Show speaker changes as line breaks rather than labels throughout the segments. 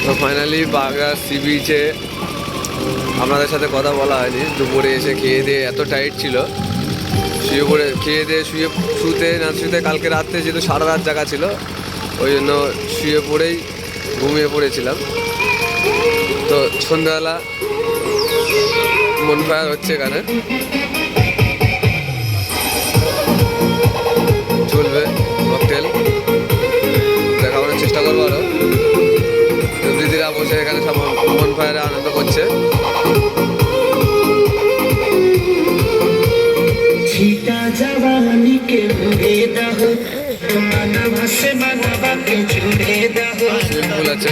তো ফাইনালি বাগড়া সি বিচে আপনাদের সাথে কথা বলা হয়নি। দুপুরে এসে খেয়ে দিয়ে এত টাইট ছিল, শুয়ে পড়ে খেয়ে দিয়ে শুতে না শুতে কালকে রাত্রে যেহেতু সারা রাত জায়গা ছিল, ওই জন্য শুয়ে পড়েই ঘুমিয়ে পড়েছিলাম। তো সন্ধ্যাবেলা মন ফায়ার হচ্ছে এখানে, চলবে ককটেল দেখানোর চেষ্টা করবো আরো। দিদিরা বসে এখানে সব মন ফায়ারে আনন্দ করছে। ফুল আছে,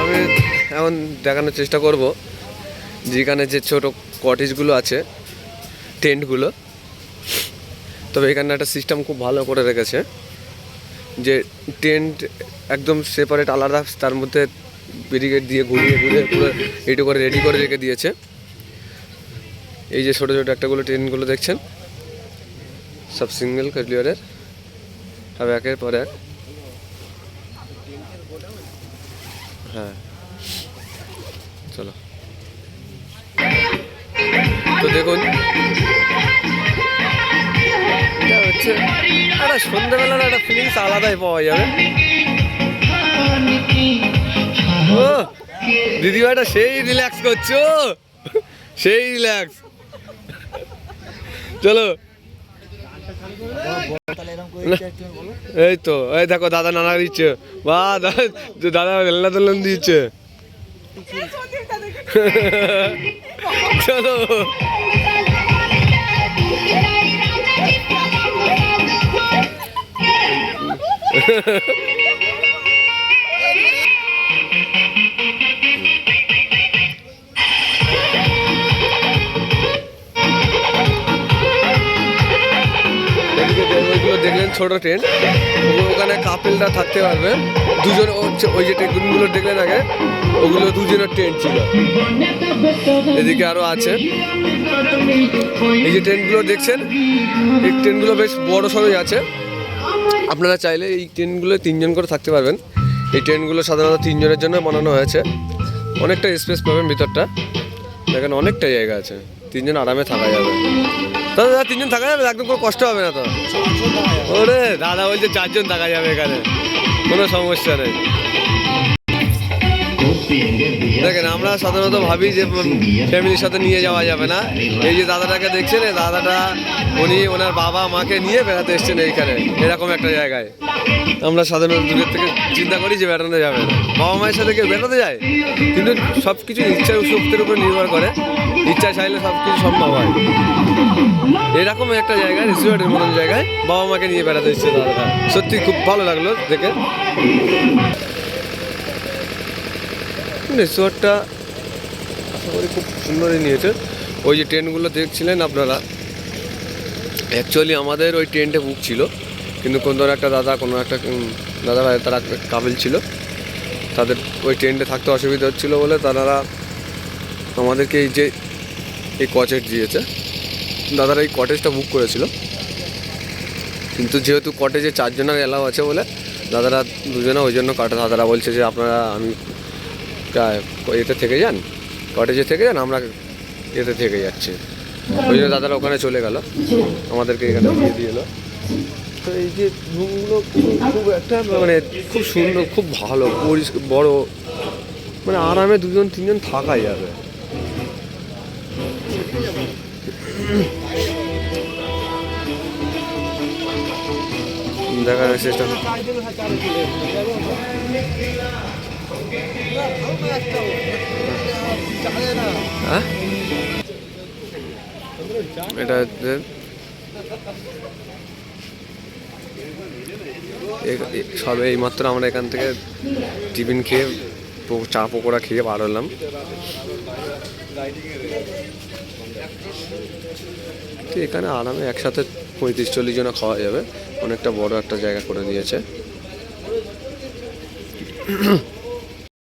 আমি এখন দেখানোর চেষ্টা করব যেখানে যে ছোট কটেজগুলো আছে, টেন্টগুলো। তবে এখানে একটা সিস্টেম খুব ভালো করে রেখেছে, যে টেন্ট একদম সেপারেট আলাদা, তার মধ্যে ব্যারিকেড দিয়ে ঘুরিয়ে ঘুরিয়ে পুরো এইটু করে রেডি করে রেখে দিয়েছে। এই যে ছোটো ছোটো একটাগুলো টেন্টগুলো দেখছেন, সব সিঙ্গেল ক্লিয়ারের, সব একের পর এক। হ্যাঁ চলো, তো দেখুন এটা হচ্ছে একটা সন্ধ্যেবেলার একটা ফিলিংস আলাদাই পাওয়া যাবে। ও দিদিভাইটা সেই রিল্যাক্স করছো, সেই রিল্যাক্স। চলো এই তো, এই দেখো দাদা নানা দিচ্ছে, বা দাদা হেলনা তেলন দিচ্ছে। চলো দেখলেন ছোট টেন্ট, ওখানে কাপেলরা থাকতে পারবে দুজন। ওই যে টেন্টগুলো দেখলেন আগে, ওগুলো দুজনের টেন্ট ছিল। এদিকে আরো আছে, এই যে টেন্টগুলো দেখছেন, এই টেন্টগুলো বেশ বড় সড়ই আছে। আপনারা চাইলে এই টেন্টগুলো 3 জন করে থাকতে পারবেন। এই টেন্টগুলো সাধারণত 3 জনের জন্য বানানো হয়েছে। অনেকটা স্পেস পাবেন ভিতরটা, দেখেন অনেকটা জায়গা আছে, 3 জন আরামে থাকা যাবে। দাদা 3 জন থাকা যাবে, একদম কোনো কষ্ট হবে না তো। ওরে দাদা বলছে 4 জন থাকা যাবে এখানে, কোনো সমস্যা নেই। দেখেন আমরা সাধারণত ভাবি যে ফ্যামিলির সাথে নিয়ে যাওয়া যাবে না। এই যে দাদাটাকে দেখছেন, এই দাদাটা উনি ওনার বাবা মাকে নিয়ে বেড়াতে এসছেন এইখানে, এরকম একটা জায়গায়। আমরা সাধারণত দূরের থেকে চিন্তা করি যে বেড়ানো যাবে না, বাবা মায়ের সাথে কেউ বেড়াতে যায়, কিন্তু সব কিছু ইচ্ছার শক্তির উপর নির্ভর করে। ইচ্ছা চাইলে সব কিছু সম্ভব হয়। এরকম একটা জায়গায়, রিসোর্টের মতন জায়গায় বাবা মাকে নিয়ে বেড়াতে এসছে দাদাটা, সত্যি খুব ভালো লাগলো দেখে। রিসোর্টটা আশা করি খুব সুন্দরই নিয়েছে। ওই যে টেন্টগুলো দেখছিলেন আপনারা, অ্যাকচুয়ালি আমাদের ওই টেন্টে বুক ছিল, কিন্তু কোনো একটা দাদা ভাই, তারা কাপল ছিল, তাদের ওই টেন্টে থাকতে অসুবিধা হচ্ছিলো বলে তারা আমাদেরকে এই কটেজ দিয়েছে। দাদারা এই কটেজটা বুক করেছিল, কিন্তু যেহেতু কটেজে 4 জনের অ্যালাউ আছে বলে দাদারা 2 জনে ওই জন্য দাদারা বলছে যে আপনারা এতে থেকে যান, কটেজে থেকে যান, আমরা এতে থেকে যাচ্ছি। ওই জন্য দাদারা ওখানে চলে গেল, আমাদেরকে এখানে দিয়ে এলো। তো এই যে রুমগুলো খুব একটা মানে খুব সুন্দর, খুব ভালো, বড়, মানে আরামে 2 জন 3 জন থাকা যাবে। দেখার চেষ্টা এটা সবে এইমাত্র আমরা এখান থেকে টিফিন খেয়ে চা পকোড়া খেয়ে বার হলাম। তো এখানে আরামে একসাথে 35-40 জন খাওয়া যাবে, অনেকটা বড় একটা জায়গা করে দিয়েছে।